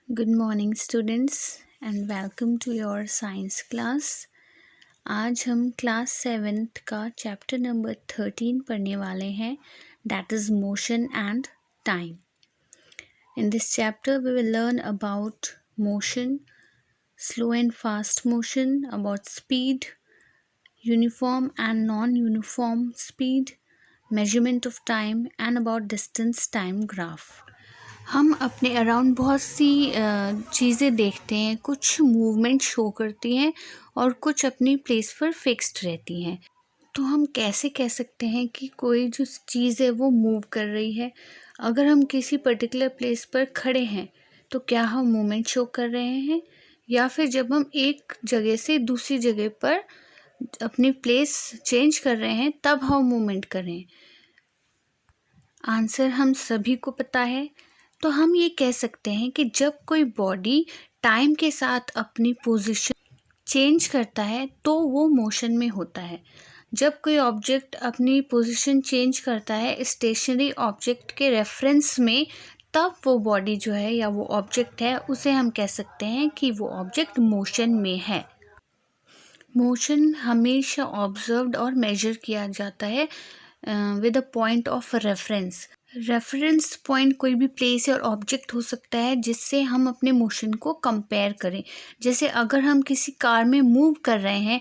Good morning students and welcome to your science class. आज हम class 7th का chapter number 13 पढ़ने वाले हैं, that is motion and time. In this chapter we will learn about motion, slow and fast motion, about speed, uniform and non uniform speed, measurement of time and about distance time graph. हम अपने around बहुत सी चीज़ें देखते हैं, कुछ movement show करती हैं और कुछ अपनी प्लेस पर फिक्स्ड रहती हैं। तो हम कैसे कह सकते हैं कि कोई जो चीज़ है वो मूव कर रही है? अगर हम किसी पर्टिकुलर प्लेस पर खड़े हैं तो क्या हम मूवमेंट शो कर रहे हैं, या फिर जब हम एक जगह से दूसरी जगह पर अपनी प्लेस चेंज कर रहे हैं तब हम मूवमेंट कर रहे हैं? आंसर हम सभी को पता है। तो हम ये कह सकते हैं कि जब कोई बॉडी टाइम के साथ अपनी पोजीशन चेंज करता है तो वो मोशन में होता है। जब कोई ऑब्जेक्ट अपनी पोजीशन चेंज करता है स्टेशनरी ऑब्जेक्ट के रेफरेंस में, तब वो बॉडी जो है या वो ऑब्जेक्ट है उसे हम कह सकते हैं कि वो ऑब्जेक्ट मोशन में है। मोशन हमेशा ऑब्जर्व्ड और मेजर किया जाता है with a point of reference. Reference point कोई भी प्लेस और ऑब्जेक्ट हो सकता है जिससे हम अपने मोशन को कंपेयर करें। जैसे अगर हम किसी कार में मूव कर रहे हैं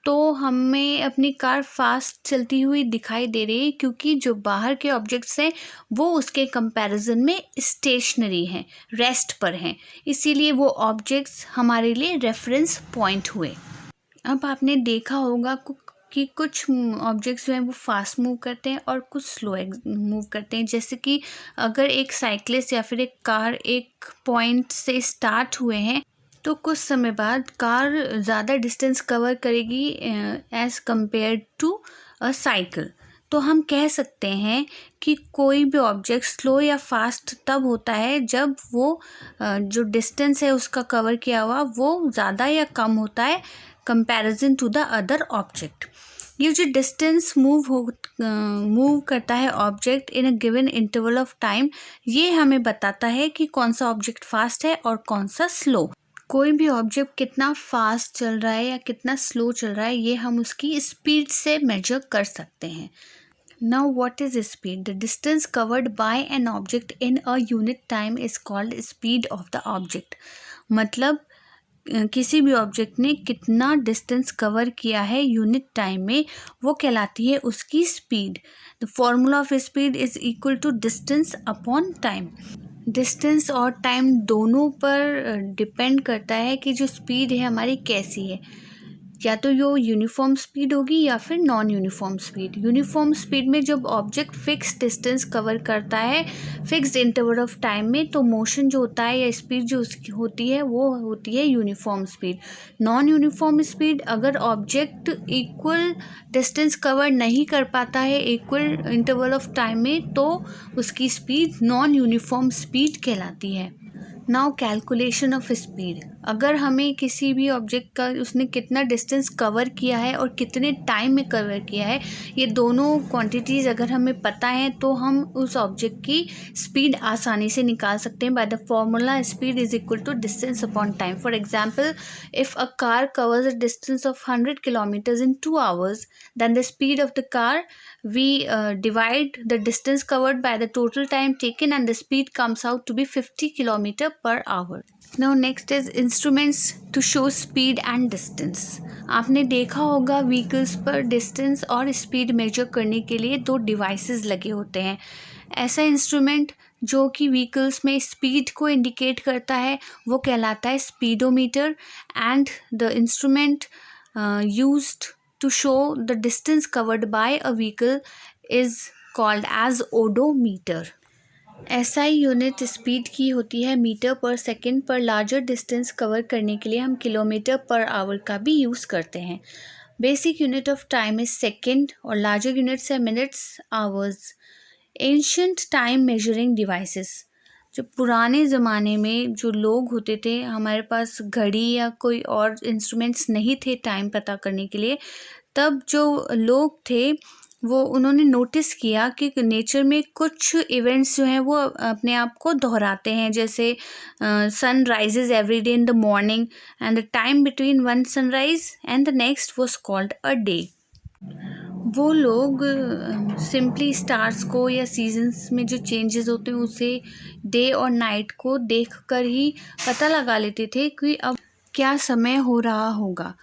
तो हमें अपनी कार फास्ट चलती हुई दिखाई दे रही है, क्योंकि जो बाहर के ऑब्जेक्ट्स हैं वो उसके कंपैरिजन में स्टेशनरी हैं, रेस्ट पर हैं, इसीलिए वो ऑब्जेक्ट्स हमारे लिए रेफरेंस पॉइंट हुए। अब आपने देखा होगा कि कुछ ऑब्जेक्ट्स जो हैं वो फास्ट मूव करते हैं और कुछ स्लो मूव करते हैं। जैसे कि अगर एक साइकिलिस्ट या फिर एक कार एक पॉइंट से स्टार्ट हुए हैं तो कुछ समय बाद कार ज़्यादा डिस्टेंस कवर करेगी as compare to a cycle. तो हम कह सकते हैं कि कोई भी ऑब्जेक्ट स्लो या फास्ट तब होता है जब वो जो डिस्टेंस है उसका कवर किया हुआ वो ज़्यादा या कम होता है comparison to the other object. ये जो डिस्टेंस मूव करता है object in a given interval of time, ये हमें बताता है कि कौन सा ऑब्जेक्ट फास्ट है और कौन सा स्लो। कोई भी ऑब्जेक्ट कितना फास्ट चल रहा है या कितना स्लो चल रहा है ये हम उसकी स्पीड से मेजर कर सकते हैं। Now what is speed? The distance covered by an object in a unit time is called speed of the object. मतलब किसी भी ऑब्जेक्ट ने कितना डिस्टेंस कवर किया है यूनिट टाइम में, वो कहलाती है उसकी speed. The formula of speed is equal to distance upon time. Distance और टाइम दोनों पर डिपेंड करता है कि जो स्पीड है हमारी कैसी है, या तो यो यूनिफॉर्म स्पीड होगी या फिर non uniform speed. Uniform speed में जब ऑब्जेक्ट फिक्स डिस्टेंस कवर करता है फिक्स्ड इंटरवल ऑफ टाइम में, तो मोशन जो होता है या स्पीड जो उसकी होती है वो होती है uniform speed. Non uniform speed, अगर ऑब्जेक्ट इक्वल डिस्टेंस कवर नहीं कर पाता है इक्वल इंटरवल ऑफ टाइम में, तो उसकी स्पीड नॉन यूनिफॉर्म स्पीड कहलाती है। Now calculation of speed. अगर हमें किसी भी ऑब्जेक्ट का उसने कितना डिस्टेंस कवर किया है और कितने टाइम में कवर किया है, ये दोनों क्वांटिटीज़ अगर हमें पता है तो हम उस ऑब्जेक्ट की स्पीड आसानी से निकाल सकते हैं by the formula speed is equal to distance upon time. For example, if a car covers a distance of 100 kilometers in 2 hours, then the speed of the car, we divide the distance covered by the total time taken and the speed comes out to be 50 kilometer per hour. Now next is instruments to show speed and distance. आपने देखा होगा vehicles पर distance और speed measure करने के लिए दो devices लगे होते हैं। ऐसा इंस्ट्रूमेंट जो कि व्हीकल्स में स्पीड को इंडिकेट करता है वो कहलाता है speedometer, and the instrument used to show the distance covered by a vehicle is called as odometer. SI unit speed की होती है मीटर पर सेकेंड, पर लार्जर डिस्टेंस कवर करने के लिए हम किलोमीटर पर आवर का भी यूज़ करते हैं। Basic unit of time is second और लार्जर यूनिट्स है minutes, hours. Ancient time measuring devices. जो पुराने ज़माने में जो लोग होते थे, हमारे पास घड़ी या कोई और इंस्ट्रूमेंट्स नहीं थे टाइम पता करने के लिए, तब जो लोग थे वो उन्होंने नोटिस किया कि नेचर में कुछ इवेंट्स जो हैं वो अपने आप को दोहराते हैं, जैसे sun rises every day in the morning and the time between one sunrise and the next was called a day. वो लोग सिंपली स्टार्स को या सीजन्स में जो चेंजेस होते हैं उसे डे और नाइट को देखकर ही पता लगा लेते थे कि अब क्या समय हो रहा होगा।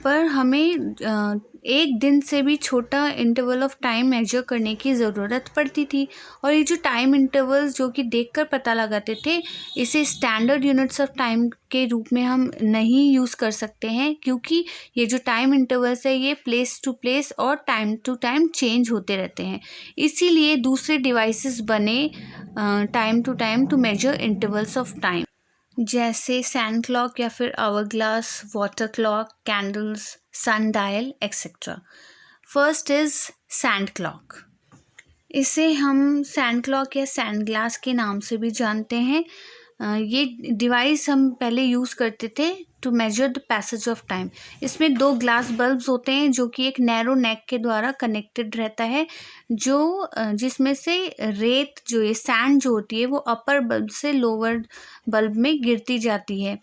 पर हमें एक दिन से भी छोटा इंटरवल ऑफ टाइम मेजर करने की ज़रूरत पड़ती थी, और ये जो टाइम इंटरवल्स जो कि देखकर पता लगाते थे, इसे स्टैंडर्ड यूनिट्स ऑफ टाइम के रूप में हम नहीं यूज़ कर सकते हैं, क्योंकि ये जो टाइम इंटरवल्स है ये प्लेस टू प्लेस और टाइम टू टाइम चेंज होते रहते हैं। इसीलिए दूसरे डिवाइसेस बने time to time to measure intervals of time, जैसे सैंड क्लॉक या फिर hourglass, water clock, candles, sundial et cetera. First is sand clock. इसे हम सैंड क्लॉक या सैंड ग्लास के नाम से भी जानते हैं। ये डिवाइस हम पहले यूज़ करते थे to measure the passage of time. इसमें 2 ग्लास बल्ब्स होते हैं जो कि एक नैरो नेक के द्वारा कनेक्टेड रहता है, जो जिसमें से रेत जो ये सैंड जो होती है वो अपर बल्ब से लोअर बल्ब में गिरती जाती है।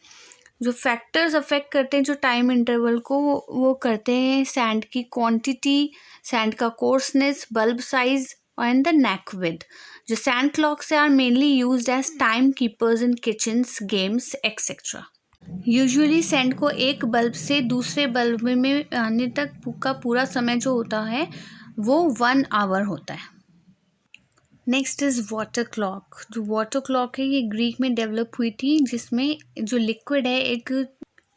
जो फैक्टर्स अफेक्ट करते हैं जो टाइम इंटरवल को, वो करते हैं सैंड की क्वांटिटी, सैंड का coarseness, bulb size and the neck width. जो sand clocks are mainly used as time keepers in kitchens, games etcetera. Usually sand को एक बल्ब से दूसरे बल्ब में आने तक का पूरा समय जो होता है वो 1 आवर होता है। Next is water clock. जो वाटर क्लॉक है ये ग्रीक में डेवलप हुई थी, जिसमें जो लिक्विड है एक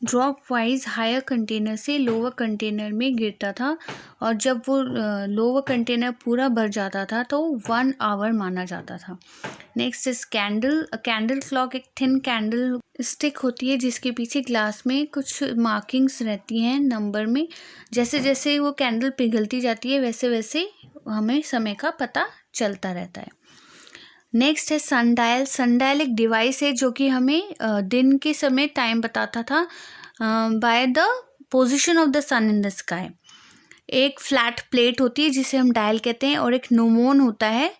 ड्रॉप वाइज हायर कंटेनर से लोअर कंटेनर में गिरता था, और जब वो लोअर कंटेनर पूरा भर जाता था तो 1 आवर माना जाता था। Next is candle. Candle clock एक थिन कैंडल स्टिक होती है जिसके पीछे ग्लास में कुछ मार्किंग्स रहती हैं नंबर में। जैसे जैसे वो कैंडल पिघलती जाती है वैसे वैसे हमें समय का पता चलता रहता है। नेक्स्ट है सनडायल। सनडायल एक डिवाइस है जो कि हमें दिन के समय टाइम बताता था by the position of the sun in the sky. एक फ्लैट प्लेट होती है जिसे हम डायल कहते हैं, और एक नोमोन होता है,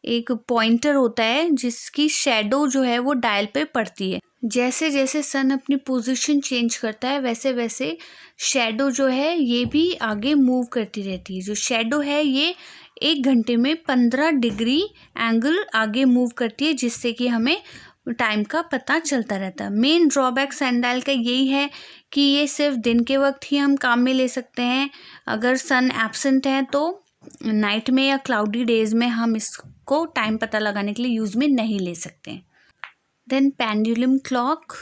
एक पॉइंटर होता है जिसकी शेडो जो है वो डायल पे पड़ती है। जैसे जैसे सन अपनी पोजीशन चेंज करता है वैसे वैसे शेडो जो है ये भी आगे मूव करती रहती है। जो शेडो है ये 1 घंटे में 15 डिग्री एंगल आगे मूव करती है, जिससे कि हमें टाइम का पता चलता रहता है। मेन ड्रॉबैक सनडायल का यही है कि ये सिर्फ दिन के वक्त ही हम काम में ले सकते हैं। अगर सन एब्सेंट है तो नाइट में या क्लाउडी डेज में हम इसको टाइम पता लगाने के लिए यूज़ में नहीं ले सकते। Then pendulum clock.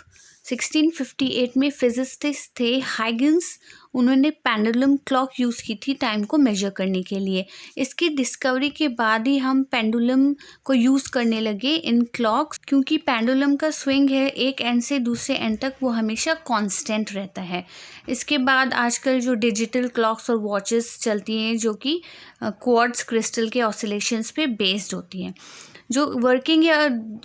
1658 में फिजिसिस्ट थे हाइगन्स, उन्होंने पेंडुलम क्लॉक यूज़ की थी टाइम को मेजर करने के लिए। इसकी डिस्कवरी के बाद ही हम पेंडुलम को यूज़ करने लगे इन क्लॉक्स, क्योंकि पेंडुलम का स्विंग है एक एंड से दूसरे एंड तक वो हमेशा कांस्टेंट रहता है। इसके बाद आजकल जो डिजिटल क्लॉक्स और वॉचेस चलती हैं जो कि क्वार्ट्ज क्रिस्टल के ऑसिलेशंस पे बेस्ड होती हैं। जो वर्किंग या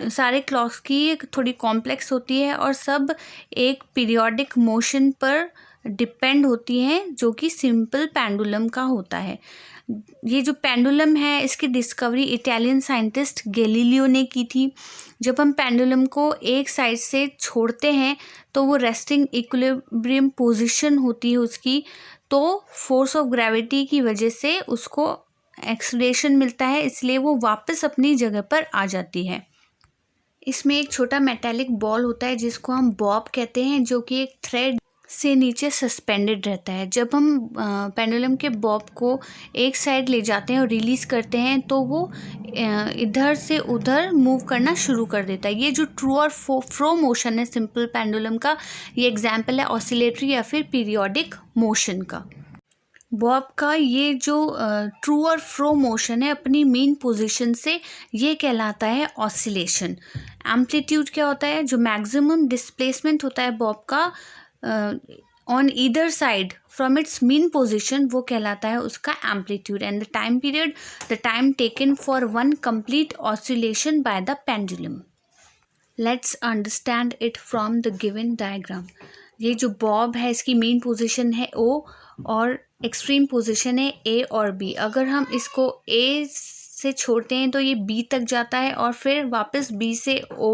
सारे क्लॉक्स की थोड़ी कॉम्प्लेक्स होती है और सब एक पीरियोडिक मोशन पर डिपेंड होती हैं जो कि सिंपल पेंडुलम का होता है। ये जो पेंडुलम है इसकी डिस्कवरी इटालियन साइंटिस्ट गैलीलियो ने की थी। जब हम पेंडुलम को एक साइड से छोड़ते हैं तो वो रेस्टिंग इक्विलिब्रियम पोजीशन होती है उसकी, तो फोर्स ऑफ ग्रेविटी की वजह से उसको एक्सीलरेशन मिलता है, इसलिए वो वापस अपनी जगह पर आ जाती है। इसमें एक छोटा मेटालिक बॉल होता है जिसको हम बॉब कहते हैं, जो कि एक थ्रेड से नीचे सस्पेंडेड रहता है। जब हम पेंडुलम के बॉब को एक साइड ले जाते हैं और रिलीज़ करते हैं तो वो इधर से उधर मूव करना शुरू कर देता है। ये जो ट्रू और फ्रो मोशन है सिंपल पेंडुलम का, ये एग्जाम्पल है ऑसिलेटरी या फिर पीरियोडिक मोशन का। बॉब का ये जो ट्रू और फ्रो मोशन है अपनी मेन पोजीशन से, ये कहलाता है ऑसिलेशन। एम्पलीट्यूड क्या होता है? जो मैक्सिमम डिस्प्लेसमेंट होता है बॉब का on either side from its main position, वो कहलाता है उसका amplitude. And the time period, the time taken for one complete oscillation by the pendulum. Let's understand it from the given diagram. ये जो Bob है इसकी main position है O, और एक्सट्रीम पोजीशन है ए और बी। अगर हम इसको ए से छोड़ते हैं तो ये बी तक जाता है और फिर वापस बी से ओ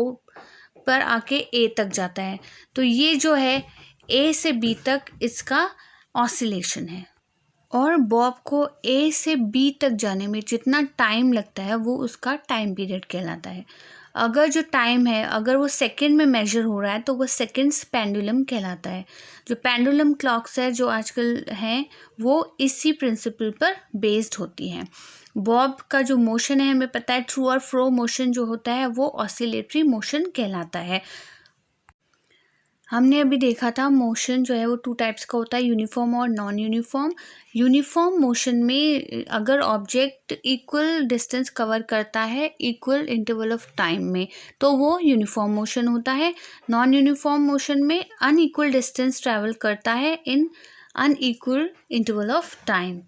पर आके ए तक जाता है। तो ये जो है ए से बी तक इसका ऑसिलेशन है। और बॉब को ए से बी तक जाने में जितना टाइम लगता है वो उसका टाइम पीरियड कहलाता है। अगर जो टाइम है अगर वो सेकंड में मेजर हो रहा है तो वो सेकंड्स पेंडुलम कहलाता है। जो पेंडुलम क्लॉक्स है जो आजकल हैं वो इसी प्रिंसिपल पर बेस्ड होती हैं। बॉब का जो मोशन है हमें पता है थ्रू और फ्रो मोशन जो होता है वो ऑसिलेटरी मोशन कहलाता है। हमने अभी देखा था मोशन जो है वो 2 टाइप्स का होता है, यूनिफॉर्म और नॉन यूनिफॉर्म। यूनिफॉर्म मोशन में अगर ऑब्जेक्ट इक्वल डिस्टेंस कवर करता है इक्वल इंटरवल ऑफ टाइम में तो वो यूनिफॉर्म मोशन होता है। नॉन यूनिफॉर्म मोशन में अनइक्वल डिस्टेंस ट्रैवल करता है इन अनइक्वल इंटरवल ऑफ टाइम।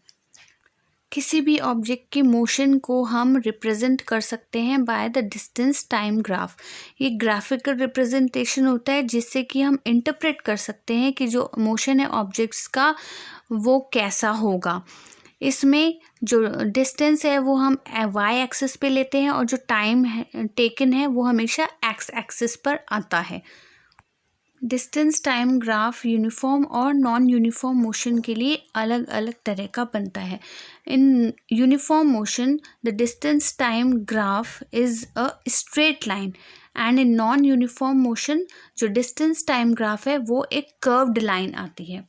किसी भी ऑब्जेक्ट के मोशन को हम रिप्रेजेंट कर सकते हैं by the distance time graph. ये ग्राफिकल रिप्रेजेंटेशन होता है जिससे कि हम इंटरप्रेट कर सकते हैं कि जो मोशन है ऑब्जेक्ट्स का वो कैसा होगा। इसमें जो डिस्टेंस है वो हम वाई एक्सिस पे लेते हैं और जो टाइम है टेकन है वो हमेशा एक्स एक्सिस पर आता है। डिस्टेंस टाइम ग्राफ यूनिफॉर्म और नॉन यूनिफॉर्म मोशन के लिए अलग अलग तरह का बनता है। In uniform motion the distance time graph is a straight line and in non uniform motion जो डिस्टेंस टाइम ग्राफ है वो एक कर्व्ड लाइन आती है।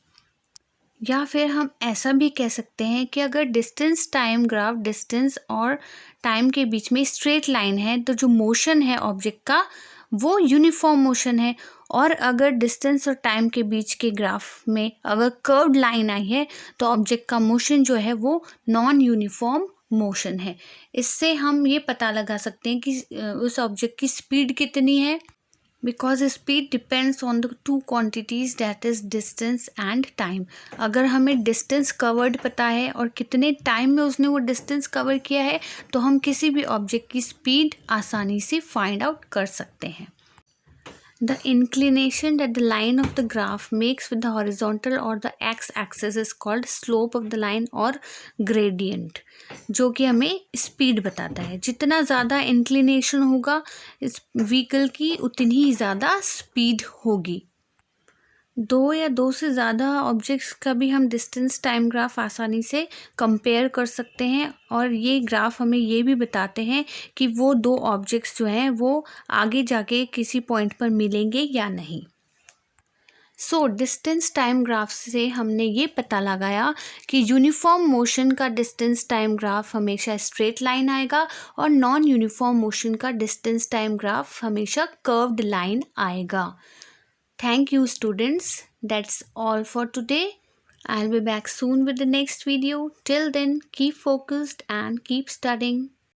या फिर हम ऐसा भी कह सकते हैं कि अगर डिस्टेंस टाइम ग्राफ डिस्टेंस और टाइम के बीच में स्ट्रेट लाइन है तो जो मोशन है ऑब्जेक्ट का वो यूनिफॉर्म मोशन है। और अगर डिस्टेंस और टाइम के बीच के ग्राफ में अगर कर्व्ड लाइन आई है तो ऑब्जेक्ट का मोशन जो है वो नॉन यूनिफॉर्म मोशन है। इससे हम ये पता लगा सकते हैं कि उस ऑब्जेक्ट की स्पीड कितनी है, because speed depends on the 2 quantities that is distance and time. अगर हमें डिस्टेंस कवर्ड पता है और कितने टाइम में उसने वो डिस्टेंस कवर किया है तो हम किसी भी ऑब्जेक्ट की स्पीड आसानी से फाइंड आउट कर सकते हैं। The inclination that the line of the graph makes with the horizontal or the x-axis is called slope of the line or gradient, जो कि हमें स्पीड बताता है। जितना ज़्यादा इंक्लिनेशन होगा इस व्हीकल की उतनी ही ज़्यादा स्पीड होगी। 2 या 2 से ज़्यादा ऑब्जेक्ट्स का भी हम डिस्टेंस टाइम ग्राफ आसानी से कंपेयर कर सकते हैं और ये ग्राफ हमें ये भी बताते हैं कि वो 2 ऑब्जेक्ट्स जो हैं वो आगे जाके किसी पॉइंट पर मिलेंगे या नहीं। सो डिस्टेंस टाइम ग्राफ से हमने ये पता लगाया कि यूनिफॉर्म मोशन का डिस्टेंस टाइम ग्राफ हमेशा स्ट्रेट लाइन आएगा और नॉन यूनिफॉर्म मोशन का डिस्टेंस टाइम ग्राफ हमेशा कर्व्ड लाइन आएगा। Thank you students. That's all for today. I'll be back soon with the next video. Till then, keep focused and keep studying.